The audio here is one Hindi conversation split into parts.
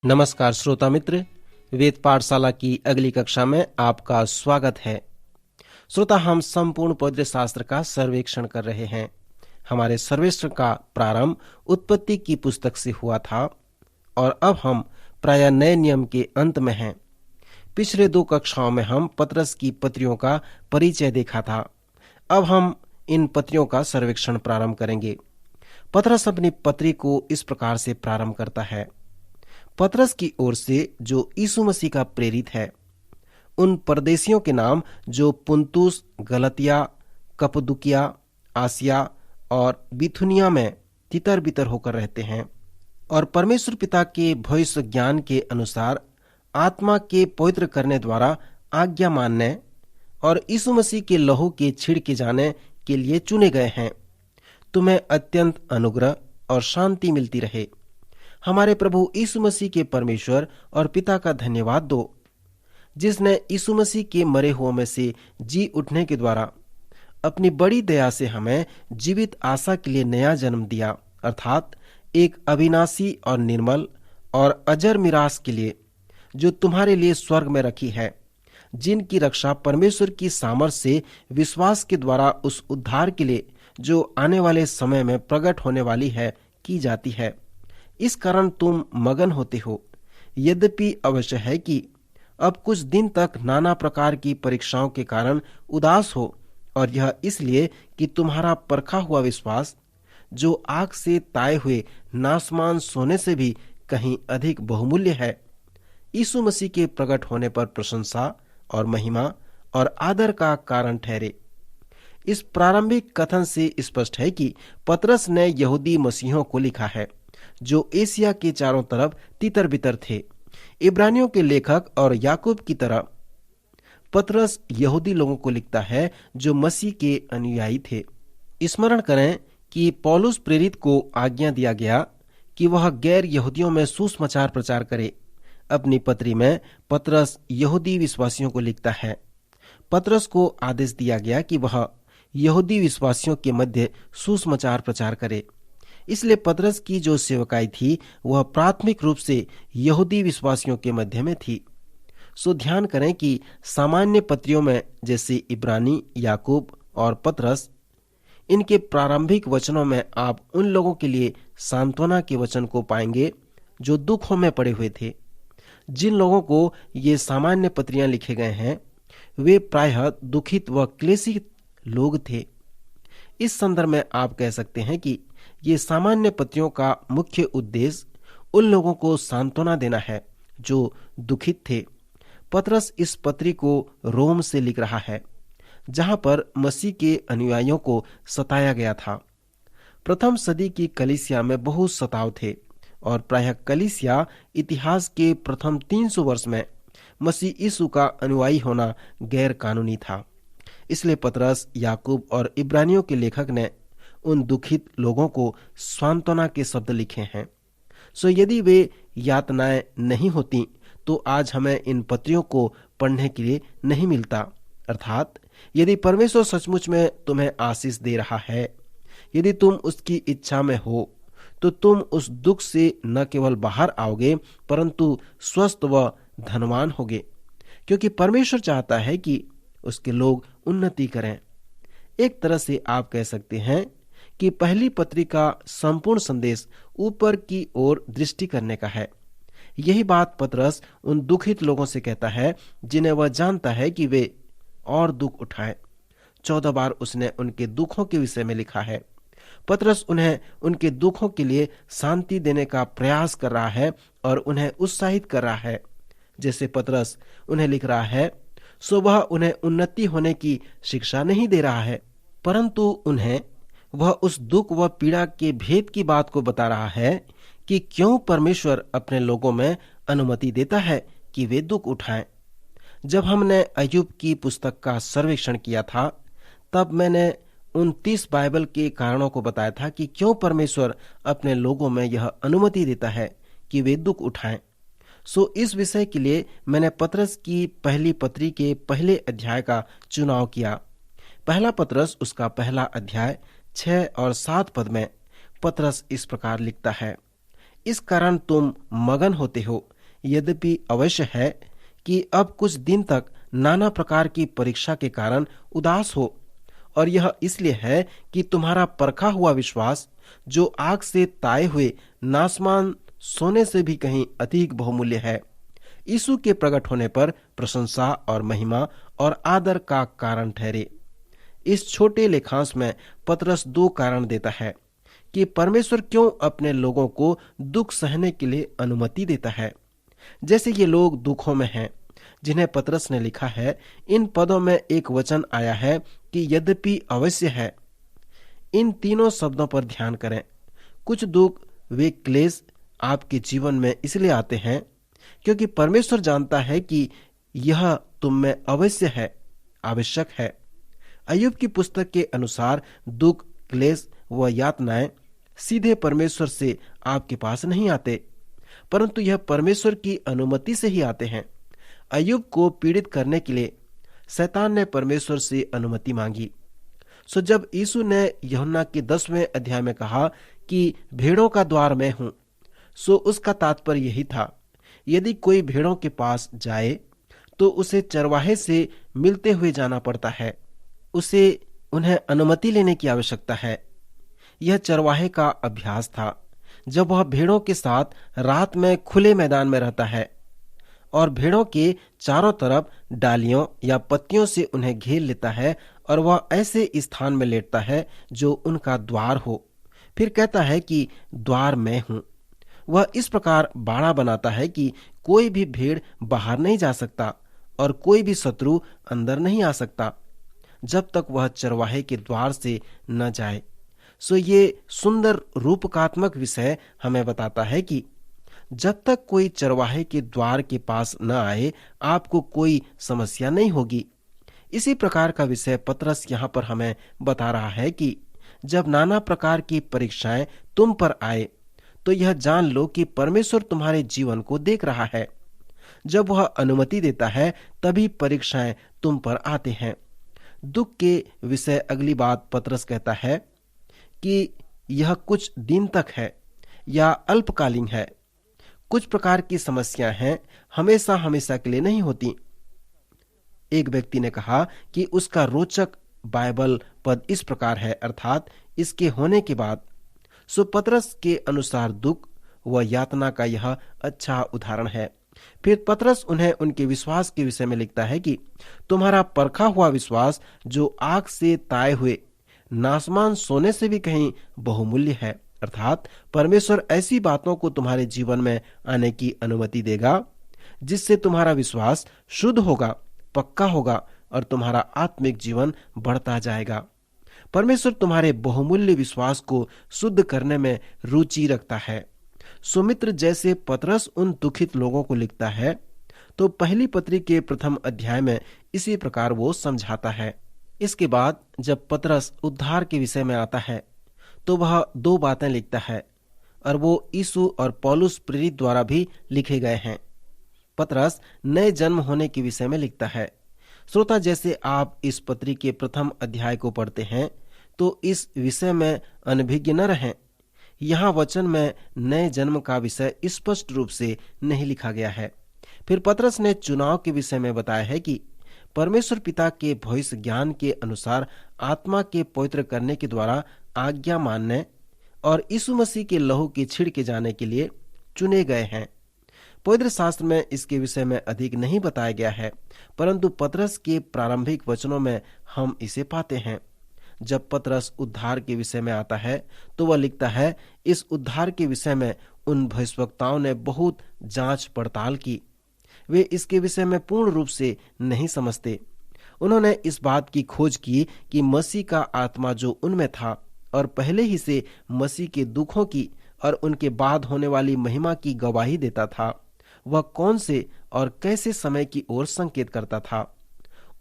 नमस्कार श्रोता मित्र, वेद पाठशाला की अगली कक्षा में आपका स्वागत है। श्रोता, हम संपूर्ण पवित्र शास्त्र का सर्वेक्षण कर रहे हैं। हमारे सर्वेक्षण का प्रारंभ उत्पत्ति की पुस्तक से हुआ था और अब हम प्राय नए नियम के अंत में हैं। पिछले 2 कक्षाओं में हम पतरस की पत्रियों का परिचय देखा था। अब हम इन पत्रियों का सर्वेक्षण प्रारंभ करेंगे। पतरस अपनी पत्री को इस प्रकार से प्रारंभ करता है। पतरस की ओर से जो यीशु मसीह का प्रेरित है, उन परदेशियों के नाम जो पुंतुस, गलतिया, कप्पदूकिया, आसिया और बिथुनिया में तितर बितर होकर रहते हैं और परमेश्वर पिता के भविष्य ज्ञान के अनुसार आत्मा के पवित्र करने द्वारा आज्ञा मानने और यीशु मसीह के लहू के छिड़के जाने के लिए चुने गए हैं। तुम्हें अत्यंत अनुग्रह और शांति मिलती रहे। हमारे प्रभु यीशु मसीह के परमेश्वर और पिता का धन्यवाद दो, जिसने यीशु मसीह के मरे हुओं में से जी उठने के द्वारा अपनी बड़ी दया से हमें जीवित आशा के लिए नया जन्म दिया, अर्थात एक अविनाशी और निर्मल और अजर मिरास के लिए, जो तुम्हारे लिए स्वर्ग में रखी है, जिनकी रक्षा परमेश्वर की सामर्थ से विश्वास के द्वारा उस उद्धार के लिए जो आने वाले समय में प्रकट होने वाली है की जाती है। इस कारण तुम मगन होते हो। यद्यपि अवश्य है कि अब कुछ दिन तक नाना प्रकार की परीक्षाओं के कारण उदास हो, और यह इसलिए कि तुम्हारा परखा हुआ विश्वास, जो आग से ताए हुए नासमान सोने से भी कहीं अधिक बहुमूल्य है, यीशु मसीह के प्रकट होने पर प्रशंसा और महिमा और आदर का कारण ठहरे। इस प्रारंभिक कथन से स्पष्ट है कि पतरस ने यहूदी मसीहों को लिखा है, जो एशिया के चारों तरफ तितर बितर थे। इब्रानियों के लेखक और याकूब की तरह पतरस यहूदी लोगों को लिखता है जो मसीह के अनुयायी थे। स्मरण करें कि पौलुस प्रेरित को आज्ञा दिया गया कि वह गैर यहूदियों में सुसमाचार प्रचार करे। अपनी पत्री में पतरस यहूदी विश्वासियों को लिखता है। पतरस को आदेश दिया गया कि वह यहूदी विश्वासियों के मध्य सुसमाचार प्रचार करे। इसलिए पतरस की जो सेवकाई थी वह प्राथमिक रूप से यहूदी विश्वासियों के मध्य में थी। सो ध्यान करें कि सामान्य पत्रियों में जैसे इब्रानी, याकूब और पतरस, इनके प्रारंभिक वचनों में आप उन लोगों के लिए सांत्वना के वचन को पाएंगे जो दुखों में पड़े हुए थे। जिन लोगों को ये सामान्य पत्रियां लिखे गए हैं, वे प्रायः दुखित व क्लेशित लोग थे। इस संदर्भ में आप कह सकते हैं कि ये सामान्य पत्रियों का मुख्य उद्देश्य उन लोगों को सांत्वना देना है जो दुखित थे। पतरस इस पत्री को रोम से लिख रहा है, जहां पर मसीह के अनुयायियों को सताया गया था। प्रथम सदी की कलीसिया में बहुत सताव थे और प्रायः कलीसिया इतिहास के प्रथम 300 वर्ष में मसीह यीशु का अनुयायी होना गैर कानूनी था। इसलिए पतरस, याकूब और इब्रानियों के लेखक ने उन दुखित लोगों को सांत्वना के शब्द लिखे हैं। सो यदि वे यातनाएं नहीं होती तो आज हमें इन पत्रियों को पढ़ने के लिए नहीं मिलता। अर्थात यदि परमेश्वर सचमुच में तुम्हें आशीष दे रहा है, यदि तुम उसकी इच्छा में हो, तो तुम उस दुख से न केवल बाहर आओगे परंतु स्वस्थ व धनवान होगे, क्योंकि परमेश्वर चाहता है कि उसके लोग उन्नति करें। एक तरह से आप कह सकते हैं कि पहली पत्री का संपूर्ण संदेश ऊपर की ओर दृष्टि करने का है। यही बात पतरस उन दुखित लोगों से कहता है जिन्हें वह जानता है कि वे और दुख उठाएं। 14 बार उसने उनके दुखों के विषय में लिखा है। पतरस उन्हें उनके दुखों के लिए शांति देने का प्रयास कर रहा है और उन्हें उत्साहित कर रहा है। जैसे पतरस उन्हें लिख रहा है, सो वह उन्हें उन्नति होने की शिक्षा नहीं दे रहा है, परंतु उन्हें वह उस दुख व पीड़ा के भेद की बात को बता रहा है कि क्यों परमेश्वर अपने लोगों में अनुमति देता है कि वे दुख उठाएं। जब हमने अय्यूब की पुस्तक का सर्वेक्षण किया था, तब मैंने उन 30 बाइबल के कारणों को बताया था कि क्यों परमेश्वर अपने लोगों में यह अनुमति देता है कि वे दुख उठाएं। सो इस विषय के लिए मैंने पतरस की पहली पत्री के पहले अध्याय का चुनाव किया। पहला पतरस उसका पहला अध्याय 6 और 7 पद में पतरस इस प्रकार लिखता है, इस कारण तुम मगन होते हो यद्यपि अवश्य है कि अब कुछ दिन तक नाना प्रकार की परीक्षा के कारण उदास हो, और यह इसलिए है कि तुम्हारा परखा हुआ विश्वास, जो आग से ताए हुए नासमान सोने से भी कहीं अधिक बहुमूल्य है, यीशु के प्रकट होने पर प्रशंसा और महिमा और आदर का कारण ठहरे। इस छोटे लेखांश में पतरस दो कारण देता है कि परमेश्वर क्यों अपने लोगों को दुख सहने के लिए अनुमति देता है। जैसे ये लोग दुखों में हैं जिन्हें पतरस ने लिखा है, इन पदों में एक वचन आया है कि यद्यपि अवश्य है। इन तीनों शब्दों पर ध्यान करें। कुछ दुख वे क्लेश आपके जीवन में इसलिए आते हैं क्योंकि परमेश्वर जानता है कि यह तुम में अवश्य है, आवश्यक है। अय्यूब की पुस्तक के अनुसार दुख, क्लेश व यातनाएं सीधे परमेश्वर से आपके पास नहीं आते, परंतु यह परमेश्वर की अनुमति से ही आते हैं। अय्यूब को पीड़ित करने के लिए शैतान ने परमेश्वर से अनुमति मांगी। सो जब यीशु ने यूहन्ना के 10वें अध्याय में कहा कि भेड़ों का द्वार मैं हूं, सो उसका तात्पर्य यही था, यदि कोई भेड़ों के पास जाए तो उसे चरवाहे से मिलते हुए जाना पड़ता है, उसे उन्हें अनुमति लेने की आवश्यकता है। यह चरवाहे का अभ्यास था जब वह भेड़ों के साथ रात में खुले मैदान में रहता है और भेड़ों के चारों तरफ डालियों या पत्तियों से उन्हें घेर लेता है और वह ऐसे स्थान में लेटता है जो उनका द्वार हो। फिर कहता है कि द्वार मैं हूं। वह इस प्रकार बाड़ा बनाता है कि कोई भी भेड़ बाहर नहीं जा सकता और कोई भी शत्रु अंदर नहीं आ सकता जब तक वह चरवाहे के द्वार से न जाए। सो ये सुंदर रूपकात्मक विषय हमें बताता है कि जब तक कोई चरवाहे के द्वार के पास न आए, आपको कोई समस्या नहीं होगी। इसी प्रकार का विषय पतरस यहाँ पर हमें बता रहा है कि जब नाना प्रकार की परीक्षाएं तुम पर आए, तो यह जान लो कि परमेश्वर तुम्हारे जीवन को देख रहा है। जब वह अनुमति देता है तभी परीक्षाएं तुम पर आते हैं। दुख के विषय अगली बात पतरस कहता है कि यह कुछ दिन तक है या अल्पकालीन है। कुछ प्रकार की समस्याएं हैं, हमेशा हमेशा के लिए नहीं होती। एक व्यक्ति ने कहा कि उसका रोचक बाइबल पद इस प्रकार है, अर्थात इसके होने के बाद। सो पतरस के अनुसार दुख व यातना का यह अच्छा उदाहरण है। फिर पतरस उन्हें उनके विश्वास के विषय में लिखता है कि तुम्हारा परखा हुआ विश्वास, जो आग से ताए हुए नासमान सोने से भी कहीं बहुमूल्य है, अर्थात परमेश्वर ऐसी बातों को तुम्हारे जीवन में आने की अनुमति देगा जिससे तुम्हारा विश्वास शुद्ध होगा, पक्का होगा और तुम्हारा आत्मिक जीवन बढ़ता जाएगा। परमेश्वर तुम्हारे बहुमूल्य विश्वास को शुद्ध करने में रुचि रखता है। सुमित्र जैसे पतरस उन दुखित लोगों को लिखता है तो पहली पत्री के प्रथम अध्याय में इसी प्रकार वो समझाता है। इसके बाद जब पतरस उद्धार के विषय में आता है तो वह दो बातें लिखता है और वो यीशु और पौलुस प्रेरित द्वारा भी लिखे गए हैं। पतरस नए जन्म होने के विषय में लिखता है। श्रोता, जैसे आप इस पत्री के प्रथम अध्याय को पढ़ते हैं तो इस विषय में अनभिज्ञ न रहें। यहाँ वचन में नए जन्म का विषय स्पष्ट रूप से नहीं लिखा गया है। फिर पतरस ने चुनाव के विषय में बताया है कि परमेश्वर पिता के भविष्य ज्ञान के अनुसार आत्मा के पवित्र करने के द्वारा आज्ञा मानने और यीशु मसीह के लहू के छिड़के जाने के लिए चुने गए हैं। पवित्र शास्त्र में इसके विषय में अधिक नहीं बताया गया है, परंतु पतरस के प्रारंभिक वचनों में हम इसे पाते हैं। जब पतरस उद्धार के विषय में आता है तो वह लिखता है, इस उद्धार के विषय में उन भविष्यवक्ताओं ने बहुत जांच पड़ताल की। वे इसके विषय में पूर्ण रूप से नहीं समझते। उन्होंने इस बात की खोज की कि मसीह का आत्मा जो उनमें था और पहले ही से मसीह के दुखों की और उनके बाद होने वाली महिमा की गवाही देता था, वह कौन से और कैसे समय की ओर संकेत करता था।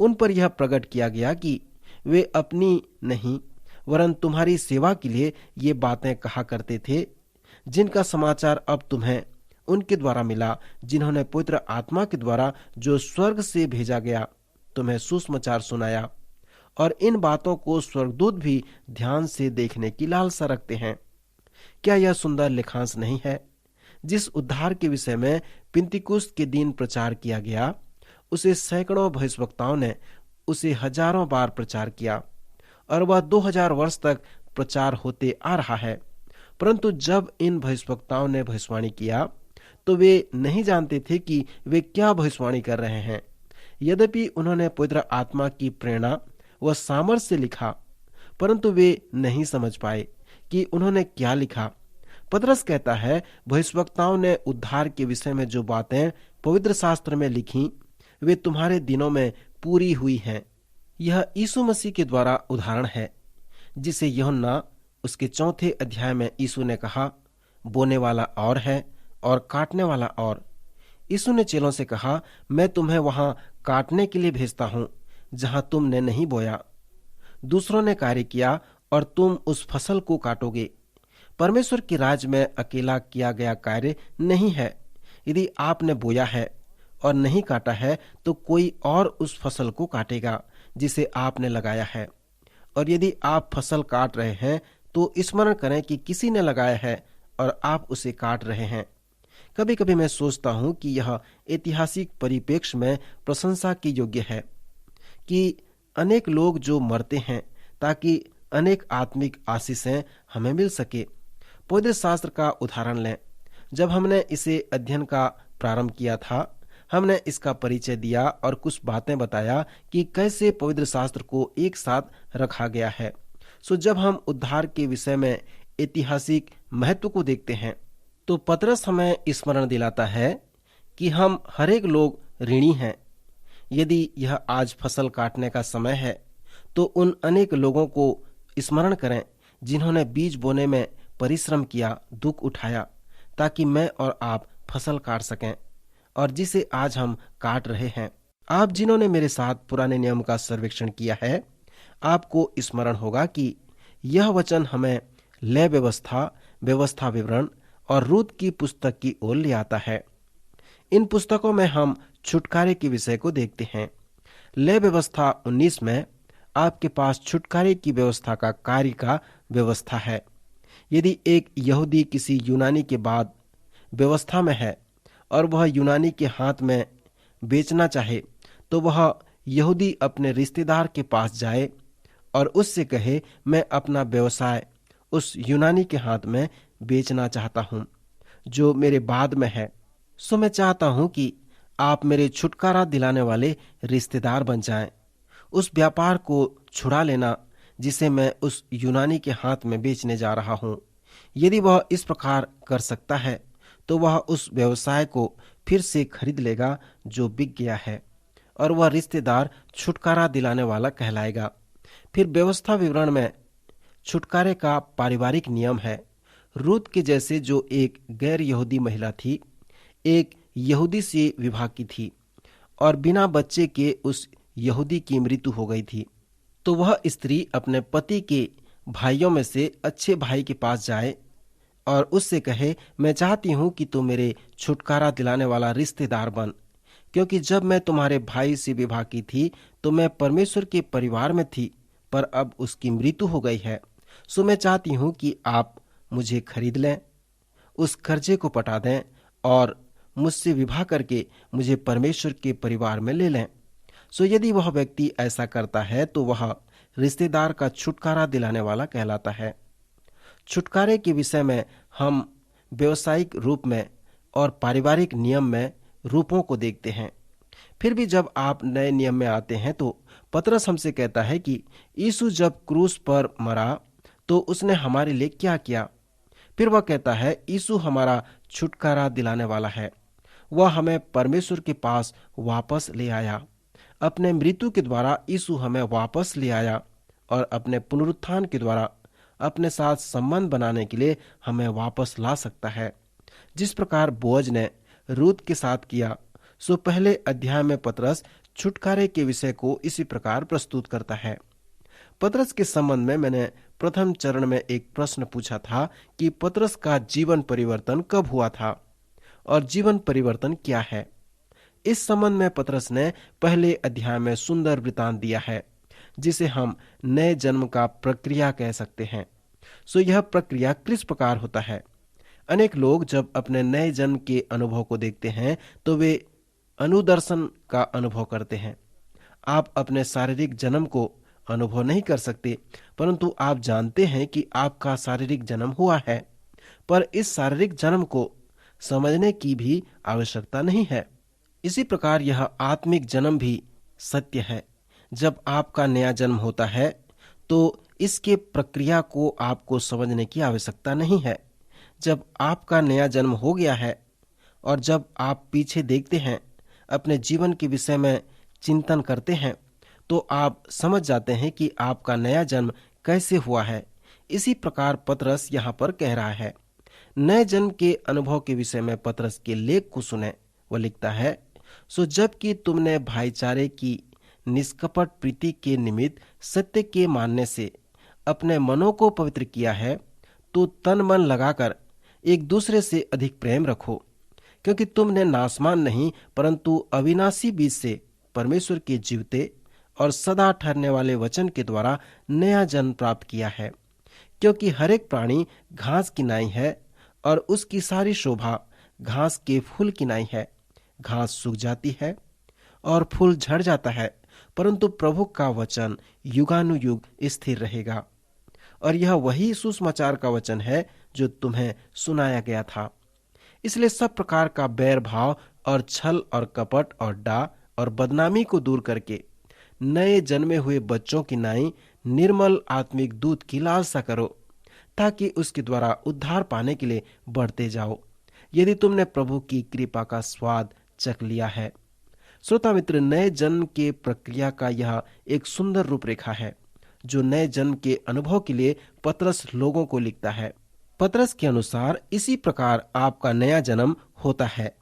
उन पर यह प्रकट किया गया कि वे अपनी नहीं वरन तुम्हारी सेवा के लिए ये बातें कहा करते थे, जिनका समाचार अब तुम्हें उनके द्वारा मिला, जिन्होंने पवित्र आत्मा के द्वारा जो स्वर्ग से भेजा गया तुम्हें सुसमाचार सुनाया। और इन बातों को स्वर्गदूत भी ध्यान से देखने की लालसा रखते हैं। क्या यह सुंदर लेखांश नहीं है? जिस उद्धार के विषय में पिंतीकुस्त के दिन प्रचार किया गया, उसे सैकड़ों भविष्यवक्ताओं ने उसे हजारों बार प्रचार किया और वह 2000 वर्ष तक प्रचार होते आ रहा है। परंतु जब इन भविष्यवक्ताओं ने भविष्यवाणी किया तो वे नहीं जानते थे कि वे क्या भविष्यवाणी कर रहे हैं। यद्यपि उन्होंने पवित्र आत्मा की प्रेरणा व सामर्थ्य से लिखा, परंतु वे नहीं समझ पाए कि उन्होंने क्या लिखा। पतरस कहता है, भविष्यवक्ताओं ने उद्धार के विषय में जो बातें पवित्र शास्त्र में लिखी, वे तुम्हारे दिनों में पूरी हुई हैं। यह यीशु मसीह के द्वारा उदाहरण है, जिसे यूहन्ना उसके 4 अध्याय में यीशु ने कहा, बोने वाला और है और काटने वाला और। यीशु ने चेलों से कहा, मैं तुम्हें वहां काटने के लिए भेजता हूं जहां तुमने नहीं बोया। दूसरों ने कार्य किया और तुम उस फसल को काटोगे। परमेश्वर के राज्य में अकेला किया गया कार्य नहीं है। यदि आपने बोया है और नहीं काटा है तो कोई और उस फसल को काटेगा जिसे आपने लगाया है। और यदि आप फसल काट रहे हैं तो स्मरण करें कि किसी ने लगाया है और आप उसे काट रहे हैं। कभी कभी मैं सोचता हूं कि यह ऐतिहासिक परिप्रेक्ष्य में प्रशंसा के योग्य है कि अनेक लोग जो मरते हैं ताकि अनेक आत्मिक आशीषें हमें मिल सके। पवित्र शास्त्र का उदाहरण लें। जब हमने इसे अध्ययन का प्रारंभ किया था, हमने इसका परिचय दिया और कुछ बातें बताया कि कैसे पवित्र शास्त्र को एक साथ रखा गया है। सो जब हम उद्धार के विषय में ऐतिहासिक महत्व को देखते हैं तो पतरस हमें स्मरण दिलाता है कि हम हरेक लोग ऋणी हैं। यदि यह आज फसल काटने का समय है तो उन अनेक लोगों को स्मरण करें जिन्होंने बीज बोने में परिश्रम किया, दुख उठाया, ताकि मैं और आप फसल काट सकें, और जिसे आज हम काट रहे हैं। आप जिन्होंने मेरे साथ पुराने नियम का सर्वेक्षण किया है, आपको स्मरण होगा कि यह वचन हमें लय व्यवस्था, व्यवस्था विवरण और रूत की पुस्तक की ओर ले आता है। इन पुस्तकों में हम छुटकारे के विषय को देखते हैं। लय व्यवस्था 19 में आपके पास छुटकारे की व्यवस्था का कार्य का व्यवस्था है। यदि एक यहूदी किसी यूनानी के बाद व्यवस्था में है और वह यूनानी के हाथ में बेचना चाहे तो वह यहूदी अपने रिश्तेदार के पास जाए और उससे कहे, मैं अपना व्यवसाय उस यूनानी के हाथ में बेचना चाहता हूं जो मेरे बाद में है। सो मैं चाहता हूं कि आप मेरे छुटकारा दिलाने वाले रिश्तेदार बन जाएं। उस व्यापार को छुड़ा लेना जिसे मैं उस यूनानी के हाथ में बेचने जा रहा हूं। यदि वह इस प्रकार कर सकता है तो वह उस व्यवसाय को फिर से खरीद लेगा जो बिक गया है, और वह रिश्तेदार छुटकारा दिलाने वाला कहलाएगा। फिर व्यवस्था विवरण में छुटकारे का पारिवारिक नियम है। रूत के जैसे जो एक गैर यहूदी महिला थी, एक यहूदी से विवाह की थी और बिना बच्चे के उस यहूदी की मृत्यु हो गई थी, तो वह स्त्री अपने पति के भाइयों में से अच्छे भाई के पास जाए और उससे कहे, मैं चाहती हूं कि तू मेरे छुटकारा दिलाने वाला रिश्तेदार बन, क्योंकि जब मैं तुम्हारे भाई से विवाह की थी तो मैं परमेश्वर के परिवार में थी, पर अब उसकी मृत्यु हो गई है। सो मैं चाहती हूं कि आप मुझे खरीद लें, उस कर्जे को पटा दें और मुझसे विवाह करके मुझे परमेश्वर के परिवार में ले लें। सो यदि वह व्यक्ति ऐसा करता है तो वह रिश्तेदार का छुटकारा दिलाने वाला कहलाता है। छुटकारे के विषय में हम व्यवसायिक रूप में और पारिवारिक नियम में रूपों को देखते हैं। फिर भी जब आप नए नियम में आते हैं तो पतरस हमसे कहता है कि यीशु जब क्रूस पर मरा तो उसने हमारे लिए क्या किया। फिर वह कहता है, यीशु हमारा छुटकारा दिलाने वाला है। वह हमें परमेश्वर के पास वापस ले आया। अपने मृत्यु के द्वारा यीशु हमें वापस ले आया और अपने पुनरुत्थान के द्वारा अपने साथ संबंध बनाने के लिए हमें वापस ला सकता है। जिस प्रकार बोअज ने रूत के साथ किया, सो पहले अध्याय में पतरस छुटकारे के विषय को इसी प्रकार प्रस्तुत करता है। पतरस के संबंध में मैंने प्रथम चरण में एक प्रश्न पूछा था कि पतरस का जीवन परिवर्तन कब हुआ था और जीवन परिवर्तन क्या है। इस संबंध में पतरस ने पहले अध्याय में सुंदर वृतांत दिया है, जिसे हम नए जन्म का प्रक्रिया कह सकते हैं। सो यह प्रक्रिया किस प्रकार होता है। अनेक लोग जब अपने नए जन्म के अनुभव को देखते हैं तो वे अनुदर्शन का अनुभव करते हैं। आप अपने शारीरिक जन्म को अनुभव नहीं कर सकते, परंतु आप जानते हैं कि आपका शारीरिक जन्म हुआ है। पर इस शारीरिक जन्म को समझने की भी आवश्यकता नहीं है। इसी प्रकार यह आत्मिक जन्म भी सत्य है। जब आपका नया जन्म होता है तो इसके प्रक्रिया को आपको समझने की आवश्यकता नहीं है। जब आपका नया जन्म हो गया है और जब आप पीछे देखते हैं, अपने जीवन के विषय में चिंतन करते हैं, तो आप समझ जाते हैं कि आपका नया जन्म कैसे हुआ है। इसी प्रकार पतरस यहाँ पर कह रहा है। नए जन्म के अनुभव के विषय में पतरस के लेख को सुने। वह लिखता है, सो जबकि तुमने भाईचारे की निष्कपट प्रीति के निमित्त सत्य के मानने से अपने मनों को पवित्र किया है, तो तन मन लगाकर एक दूसरे से अधिक प्रेम रखो, क्योंकि तुमने नासमान नहीं परंतु अविनाशी बीज से परमेश्वर के जीवते और सदा ठहरने वाले वचन के द्वारा नया जन्म प्राप्त किया है। क्योंकि हर एक प्राणी घास की नाई है और उसकी सारी शोभा घास के फूल की नाई है। घास सूख जाती है और फूल झड़ जाता है, परंतु प्रभु का वचन युगानुयुग स्थिर रहेगा। और यह वही सुसमाचार का वचन है जो तुम्हें सुनाया गया था। इसलिए सब प्रकार का बैर भाव और छल और कपट और डाह और बदनामी को दूर करके नए जन्मे हुए बच्चों की नाई निर्मल आत्मिक दूध की लालसा करो, ताकि उसके द्वारा उद्धार पाने के लिए बढ़ते जाओ, यदि तुमने प्रभु की कृपा का स्वाद चख लिया है। श्रोता मित्र, नए जन्म के प्रक्रिया का यह एक सुंदर रूपरेखा है जो नए जन्म के अनुभव के लिए पतरस लोगों को लिखता है। पतरस के अनुसार इसी प्रकार आपका नया जन्म होता है।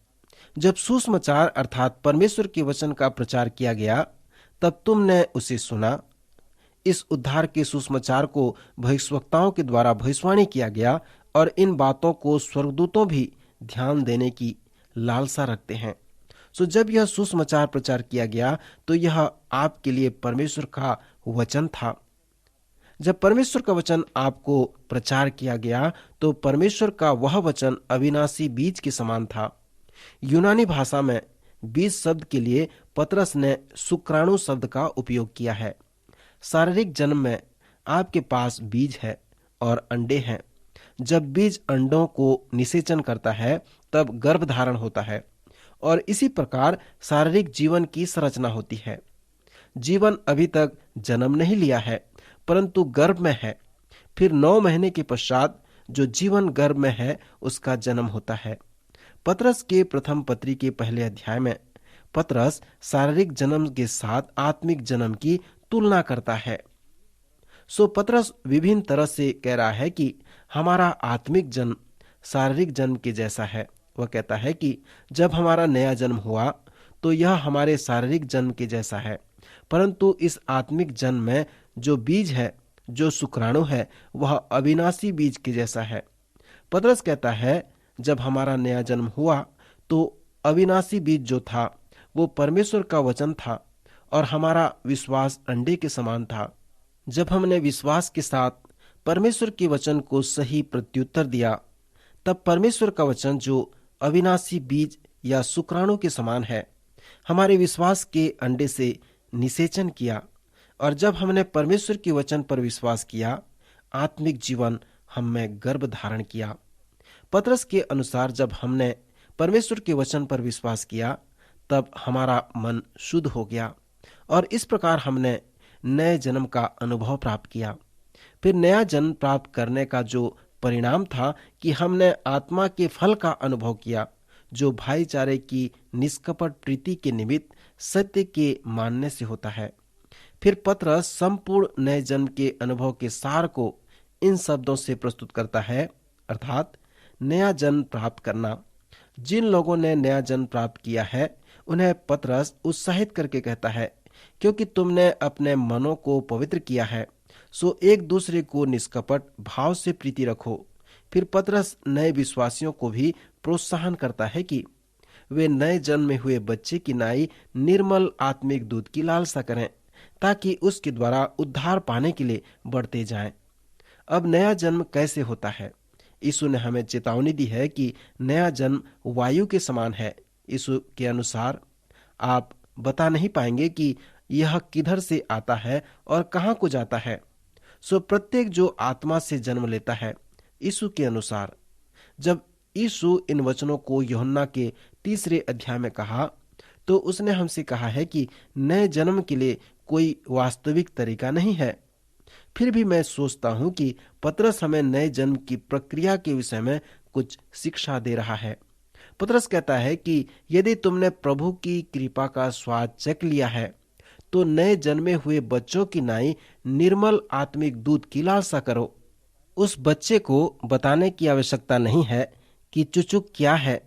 जब सुसमाचार अर्थात परमेश्वर के वचन का प्रचार किया गया, तब तुमने उसे सुना। इस उद्धार के सुसमाचार को भविष्यवक्ताओं के द्वारा भविष्यवाणी किया गया और इन बातों को स्वर्गदूतों भी ध्यान देने की लालसा रखते हैं। सो जब यह सुसमाचार प्रचार किया गया तो यह आपके लिए परमेश्वर का वचन था। जब परमेश्वर का वचन आपको प्रचार किया गया तो परमेश्वर का वह वचन अविनाशी बीज के समान था। यूनानी भाषा में बीज शब्द के लिए पतरस ने शुक्राणु शब्द का उपयोग किया है। शारीरिक जन्म में आपके पास बीज है और अंडे हैं। जब बीज अंडों को निषेचन करता है तब गर्भधारण होता है, और इसी प्रकार शारीरिक जीवन की संरचना होती है। जीवन अभी तक जन्म नहीं लिया है परंतु गर्भ में है। फिर 9 महीने के पश्चात जो जीवन गर्भ में है उसका जन्म होता है। पतरस के प्रथम पत्री के पहले अध्याय में पतरस शारीरिक जन्म के साथ आत्मिक जन्म की तुलना करता है। सो पतरस विभिन्न तरह से कह रहा है कि हमारा आत्मिक जन्म शारीरिक जन्म के जैसा है। वह कहता है कि जब हमारा नया जन्म हुआ तो यह हमारे शारीरिक जन्म के जैसा है, परंतु इस आत्मिक जन्म में जो बीज है, जो शुक्राणु है, वह अविनाशी बीज के जैसा है। पतरस कहता है जब हमारा नया जन्म हुआ तो अविनाशी बीज जो था वो परमेश्वर का वचन था और हमारा विश्वास अंडे के समान था। जब हमने विश्वास के साथ परमेश्वर के वचन को सही प्रत्युत्तर दिया, तब परमेश्वर का वचन जो अविनाशी बीज या शुक्राणु के समान है, हमारे विश्वास के अंडे से निषेचन किया। और जब हमने परमेश्वर के वचन पर विश्वास किया, आत्मिक जीवन हम में गर्भ धारण किया। पतरस के अनुसार जब हमने परमेश्वर के वचन पर विश्वास किया तब हमारा मन शुद्ध हो गया और इस प्रकार हमने नए जन्म का अनुभव प्राप्त किया। फिर नया जन्म प्राप्त करने का जो परिणाम था कि हमने आत्मा के फल का अनुभव किया, जो भाईचारे की निष्कपट प्रीति के निमित्त सत्य के मानने से होता है। फिर पतरस संपूर्ण नए जन्म के अनुभव के सार को इन शब्दों से प्रस्तुत करता है, अर्थात नया जन्म प्राप्त करना। जिन लोगों ने नया जन्म प्राप्त किया है उन्हें पतरस उत्साहित करके कहता है, क्योंकि तुमने अपने मनों को पवित्र किया है, सो एक दूसरे को निष्कपट भाव से प्रीति रखो। फिर पतरस नए विश्वासियों को भी प्रोत्साहन करता है कि वे नए जन्म में हुए बच्चे की नाई निर्मल आत्मिक दूध की लालसा करें, ताकि उसके द्वारा उद्धार पाने के लिए बढ़ते जाएं। अब नया जन्म कैसे होता है, यीशु ने हमें चेतावनी दी है कि नया जन्म वायु के समान है। यीशु के अनुसार आप बता नहीं पाएंगे कि यह किधर से आता है और कहाँ को जाता है। सो प्रत्येक जो आत्मा से जन्म लेता है, यीशु के अनुसार, जब यीशु इन वचनों को यूहन्ना के 3 अध्याय में कहा, तो उसने हमसे कहा है कि नए जन्म के लिए कोई वास्तविक तरीका नहीं है। फिर भी मैं सोचता हूं कि पतरस हमें नए जन्म की प्रक्रिया के विषय में कुछ शिक्षा दे रहा है। पतरस कहता है कि यदि तुमने प्रभु की कृपा का स्वाद चख लिया है, तो नए जन्मे हुए बच्चों की नाई निर्मल आत्मिक दूध की लालसा करो। उस बच्चे को बताने की आवश्यकता नहीं है कि चुचुक क्या है,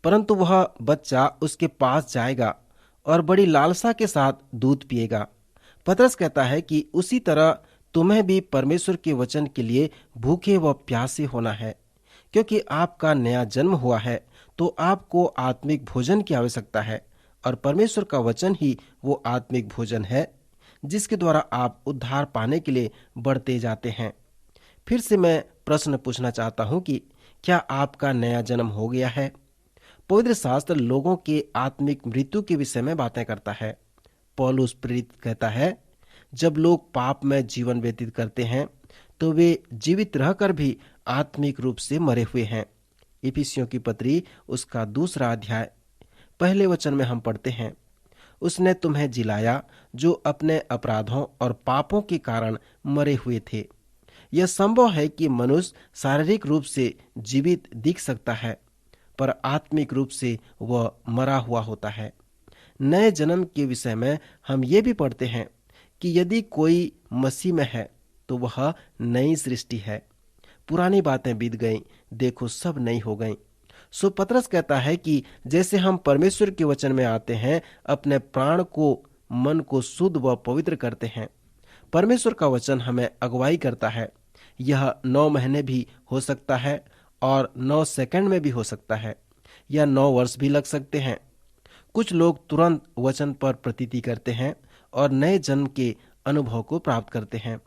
परंतु वह बच्चा उसके पास जाएगा और बड़ी लालसा के साथ दूध पिएगा। पतरस कहता है कि उसी तरह तुम्हें भी परमेश्वर के वचन के लिए भूखे व प्यासे होना है। क्योंकि आपका नया जन्म हुआ है, तो आपको आत्मिक भोजन की आवश्यकता है, और परमेश्वर का वचन ही वो आत्मिक भोजन है जिसके द्वारा आप उद्धार पाने के लिए बढ़ते जाते हैं। फिर से मैं प्रश्न पूछना चाहता हूं कि क्या आपका नया जन्म हो गया है? पवित्र शास्त्र लोगों के आत्मिक मृत्यु के विषय में बातें करता है। पौलुस प्रेरित कहता है, जब लोग पाप में जीवन व्यतीत करते हैं तो वे जीवित रहकर भी आत्मिक रूप से मरे हुए हैं। इफिसियों की पत्री उसका 2 अध्याय 1 वचन में हम पढ़ते हैं, उसने तुम्हें जिलाया जो अपने अपराधों और पापों के कारण मरे हुए थे। यह संभव है कि मनुष्य शारीरिक रूप से जीवित दिख सकता है, पर आत्मिक रूप से वह मरा हुआ होता है। नए जन्म के विषय में हम ये भी पढ़ते हैं कि यदि कोई मसीह में है तो वह नई सृष्टि है, पुरानी बातें बीत गईं, देखो सब नई हो गईं। सो पतरस कहता है कि जैसे हम परमेश्वर के वचन में आते हैं, अपने प्राण को, मन को शुद्ध व पवित्र करते हैं। परमेश्वर का वचन हमें अगुवाई करता है। यह 9 महीने भी हो सकता है और 9 सेकंड में भी हो सकता है, या 9 वर्ष भी लग सकते हैं। कुछ लोग तुरंत वचन पर प्रतीति करते हैं और नए जन्म के अनुभव को प्राप्त करते हैं।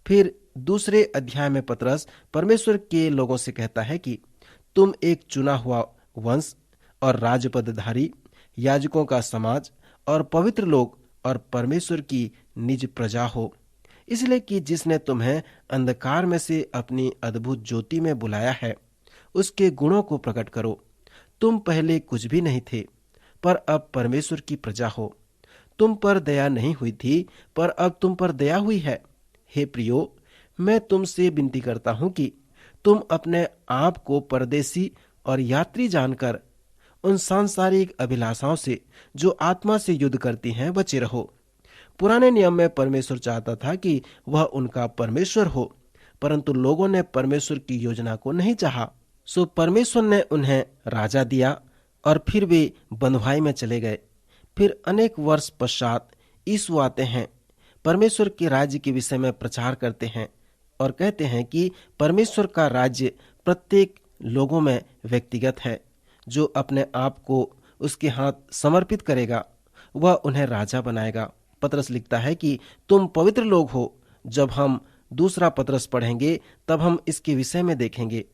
फिर 2 अध्याय में पतरस परमेश्वर के लोगों से कहता है कि तुम एक चुना हुआ वंश और राजपदधारी, याजकों का समाज और पवित्र लोग और परमेश्वर की निज प्रजा हो, इसलिए कि जिसने तुम्हें अंधकार में से अपनी अद्भुत ज्योति में बुलाया है, उसके गुणों को प्रकट करो। तुम पहले कुछ भी नहीं थे, पर अब परमेश्वर की प्रजा हो। तुम पर दया नहीं हुई थी, पर अब तुम पर दया हुई है। हे प्रियो, मैं तुमसे विनती करता हूं कि तुम अपने आप को परदेसी और यात्री जानकर उन सांसारिक अभिलाषाओं से जो आत्मा से युद्ध करती हैं बचे रहो। पुराने नियम में परमेश्वर चाहता था कि वह उनका परमेश्वर हो, परंतु लोगों ने परमेश्वर की योजना को नहीं चाहा। सो परमेश्वर ने उन्हें राजा दिया और फिर वे बंधुआई में चले गए। फिर अनेक वर्ष पश्चात यीशु आते हैं, परमेश्वर के राज्य के विषय में प्रचार करते हैं और कहते हैं कि परमेश्वर का राज्य प्रत्येक लोगों में व्यक्तिगत है। जो अपने आप को उसके हाथ समर्पित करेगा, वह उन्हें राजा बनाएगा। पतरस लिखता है कि तुम पवित्र लोग हो। जब हम 2 पतरस पढ़ेंगे तब हम इसके विषय में देखेंगे।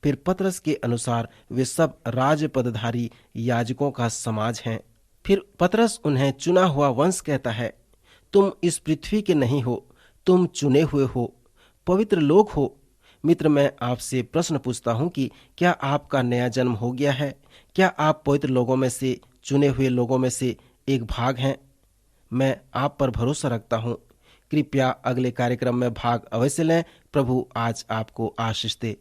फिर पतरस के अनुसार वे सब राजपदधारी याजकों का समाज हैं। फिर पतरस उन्हें चुना हुआ वंश कहता है। तुम इस पृथ्वी के नहीं हो, तुम चुने हुए हो, पवित्र लोग हो। मित्र, मैं आपसे प्रश्न पूछता हूं कि क्या आपका नया जन्म हो गया है? क्या आप पवित्र लोगों में से, चुने हुए लोगों में से एक भाग हैं? मैं आप पर भरोसा रखता हूं। कृपया अगले कार्यक्रम में भाग अवश्य लें। प्रभु आज आपको आशीष दे।